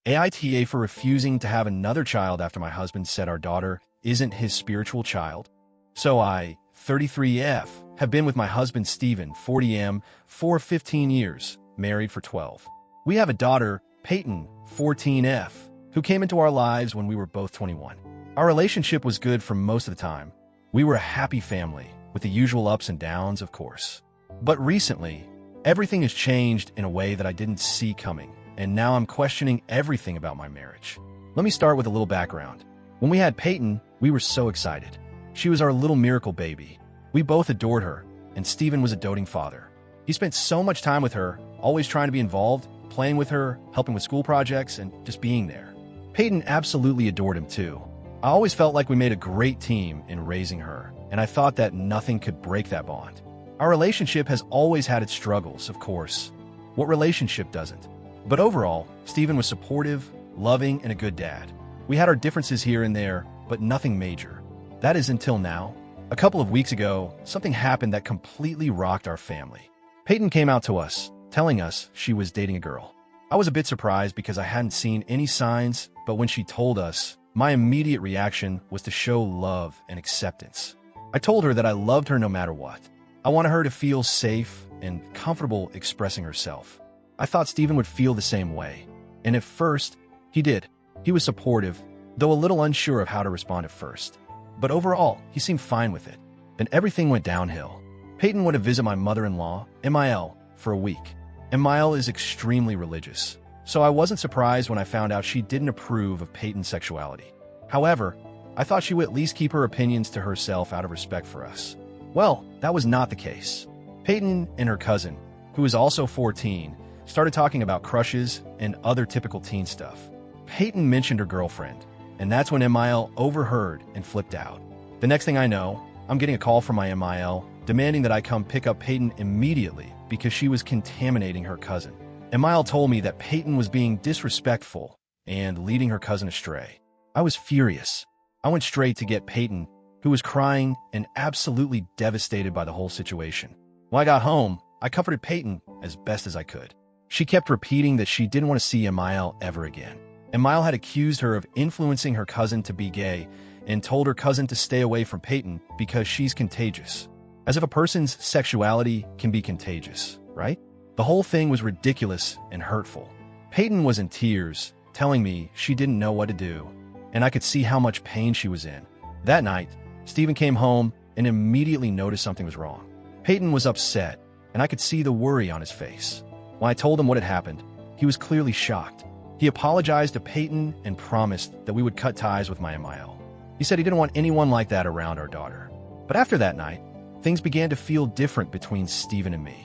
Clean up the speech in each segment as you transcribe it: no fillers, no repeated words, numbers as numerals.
AITA for refusing to have another child after my husband said our daughter isn't his spiritual child. So I, 33F, have been with my husband Stephen, 40M, for 15 years, married for 12. We have a daughter, Peyton, 14F, who came into our lives when we were both 21. Our relationship was good for most of the time. We were a happy family, with the usual ups and downs, of course. But recently, everything has changed in a way that I didn't see coming, and now I'm questioning everything about my marriage. Let me start with a little background. When we had Peyton, we were so excited. She was our little miracle baby. We both adored her, and Stephen was a doting father. He spent so much time with her, always trying to be involved, playing with her, helping with school projects, and just being there. Peyton absolutely adored him too. I always felt like we made a great team in raising her, and I thought that nothing could break that bond. Our relationship has always had its struggles, of course. What relationship doesn't? But overall, Stephen was supportive, loving, and a good dad. We had our differences here and there, but nothing major. That is until now. A couple of weeks ago, something happened that completely rocked our family. Peyton came out to us, telling us she was dating a girl. I was a bit surprised because I hadn't seen any signs, but when she told us, my immediate reaction was to show love and acceptance. I told her that I loved her no matter what. I wanted her to feel safe and comfortable expressing herself. I thought Stephen would feel the same way. And at first, he did. He was supportive, though a little unsure of how to respond at first. But overall, he seemed fine with it. Then everything went downhill. Peyton went to visit my mother-in-law, MIL, for a week. MIL is extremely religious, so I wasn't surprised when I found out she didn't approve of Peyton's sexuality. However, I thought she would at least keep her opinions to herself out of respect for us. Well, that was not the case. Peyton and her cousin, who is also 14, started talking about crushes and other typical teen stuff. Peyton mentioned her girlfriend, and that's when MIL overheard and flipped out. The next thing I know, I'm getting a call from my MIL demanding that I come pick up Peyton immediately because she was contaminating her cousin. MIL told me that Peyton was being disrespectful and leading her cousin astray. I was furious. I went straight to get Peyton, who was crying and absolutely devastated by the whole situation. When I got home, I comforted Peyton as best as I could. She kept repeating that she didn't want to see MIL ever again. MIL had accused her of influencing her cousin to be gay and told her cousin to stay away from Peyton because she's contagious. As if a person's sexuality can be contagious, right? The whole thing was ridiculous and hurtful. Peyton was in tears, telling me she didn't know what to do, and I could see how much pain she was in. That night, Stephen came home and immediately noticed something was wrong. Peyton was upset, and I could see the worry on his face. When I told him what had happened, he was clearly shocked. He apologized to Peyton and promised that we would cut ties with my MIL. He said he didn't want anyone like that around our daughter. But after that night, things began to feel different between Stephen and me.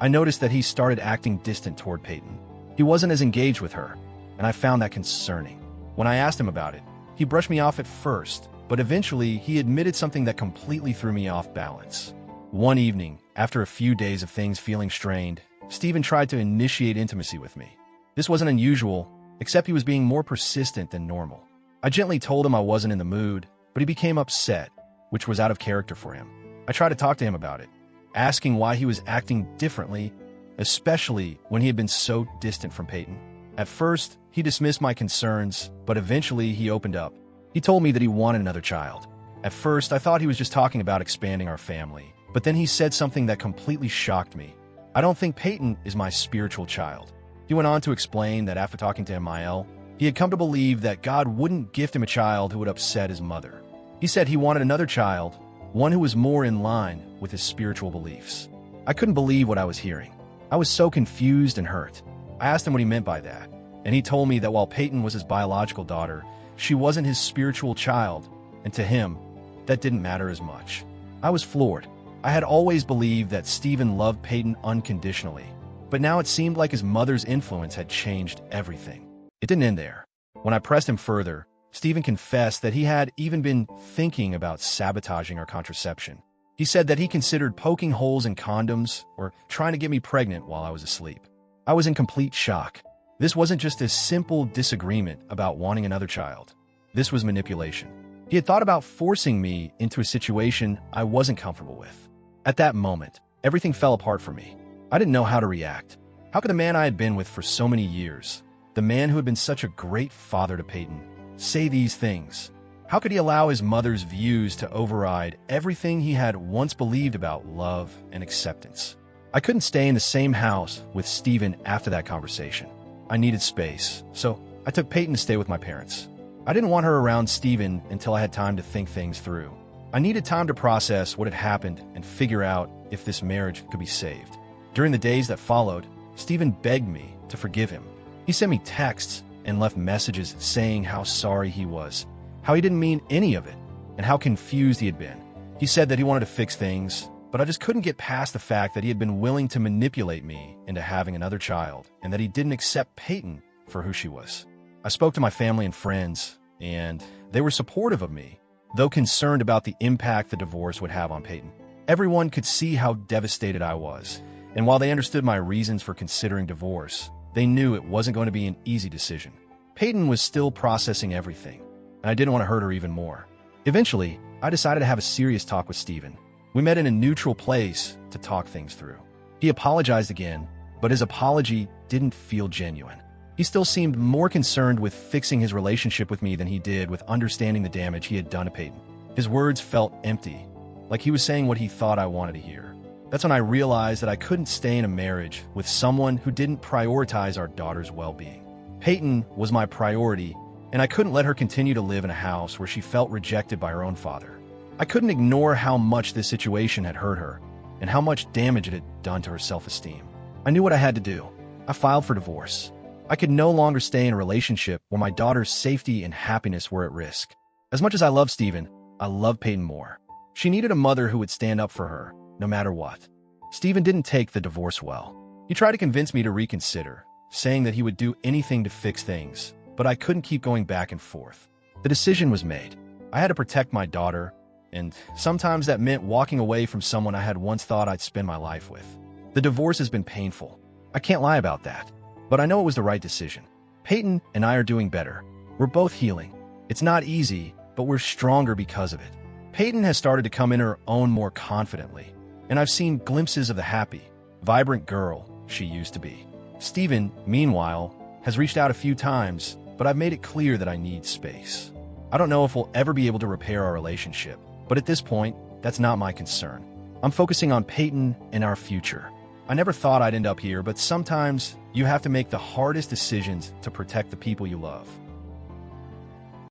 I noticed that he started acting distant toward Peyton. He wasn't as engaged with her, and I found that concerning. When I asked him about it, he brushed me off at first, but eventually he admitted something that completely threw me off balance. One evening, after a few days of things feeling strained, Stephen tried to initiate intimacy with me. This wasn't unusual, except he was being more persistent than normal. I gently told him I wasn't in the mood, but he became upset, which was out of character for him. I tried to talk to him about it, asking why he was acting differently, especially when he had been so distant from Peyton. At first, he dismissed my concerns, but eventually he opened up. He told me that he wanted another child. At first, I thought he was just talking about expanding our family, but then he said something that completely shocked me. I don't think Peyton is my spiritual child. He went on to explain that after talking to MIL, he had come to believe that God wouldn't gift him a child who would upset his mother. He said he wanted another child, one who was more in line with his spiritual beliefs. I couldn't believe what I was hearing. I was so confused and hurt. I asked him what he meant by that, and he told me that while Peyton was his biological daughter, she wasn't his spiritual child, and to him, that didn't matter as much. I was floored. I had always believed that Stephen loved Peyton unconditionally, but now it seemed like his mother's influence had changed everything. It didn't end there. When I pressed him further, Stephen confessed that he had even been thinking about sabotaging our contraception. He said that he considered poking holes in condoms or trying to get me pregnant while I was asleep. I was in complete shock. This wasn't just a simple disagreement about wanting another child. This was manipulation. He had thought about forcing me into a situation I wasn't comfortable with. At that moment, everything fell apart for me. I didn't know how to react. How could the man I had been with for so many years the man who had been such a great father to Peyton, say these things? How could he allow his mother's views to override everything he had once believed about love and acceptance? I couldn't stay in the same house with Stephen after that conversation. I needed space, so I took Peyton to stay with my parents. I didn't want her around Stephen until I had time to think things through. I needed time to process what had happened and figure out if this marriage could be saved. During the days that followed, Stephen begged me to forgive him. He sent me texts and left messages saying how sorry he was, how he didn't mean any of it, and how confused he had been. He said that he wanted to fix things, but I just couldn't get past the fact that he had been willing to manipulate me into having another child and that he didn't accept Peyton for who she was. I spoke to my family and friends, and they were supportive of me, though concerned about the impact the divorce would have on Peyton. Everyone could see how devastated I was, and while they understood my reasons for considering divorce, they knew it wasn't going to be an easy decision. Peyton was still processing everything, and I didn't want to hurt her even more. Eventually, I decided to have a serious talk with Stephen. We met in a neutral place to talk things through. He apologized again, but his apology didn't feel genuine. He still seemed more concerned with fixing his relationship with me than he did with understanding the damage he had done to Peyton. His words felt empty, like he was saying what he thought I wanted to hear. That's when I realized that I couldn't stay in a marriage with someone who didn't prioritize our daughter's well-being. Peyton was my priority, and I couldn't let her continue to live in a house where she felt rejected by her own father. I couldn't ignore how much this situation had hurt her and how much damage it had done to her self-esteem. I knew what I had to do. I filed for divorce. I could no longer stay in a relationship where my daughter's safety and happiness were at risk. As much as I love Stephen, I love Peyton more. She needed a mother who would stand up for her, no matter what. Stephen didn't take the divorce well. He tried to convince me to reconsider, saying that he would do anything to fix things, but I couldn't keep going back and forth. The decision was made. I had to protect my daughter, and sometimes that meant walking away from someone I had once thought I'd spend my life with. The divorce has been painful. I can't lie about that. But I know it was the right decision. Peyton and I are doing better. We're both healing. It's not easy, but we're stronger because of it. Peyton has started to come in her own more confidently, and I've seen glimpses of the happy, vibrant girl she used to be. Stephen, meanwhile, has reached out a few times, but I've made it clear that I need space. I don't know if we'll ever be able to repair our relationship, but at this point, that's not my concern. I'm focusing on Peyton and our future. I never thought I'd end up here, but sometimes you have to make the hardest decisions to protect the people you love.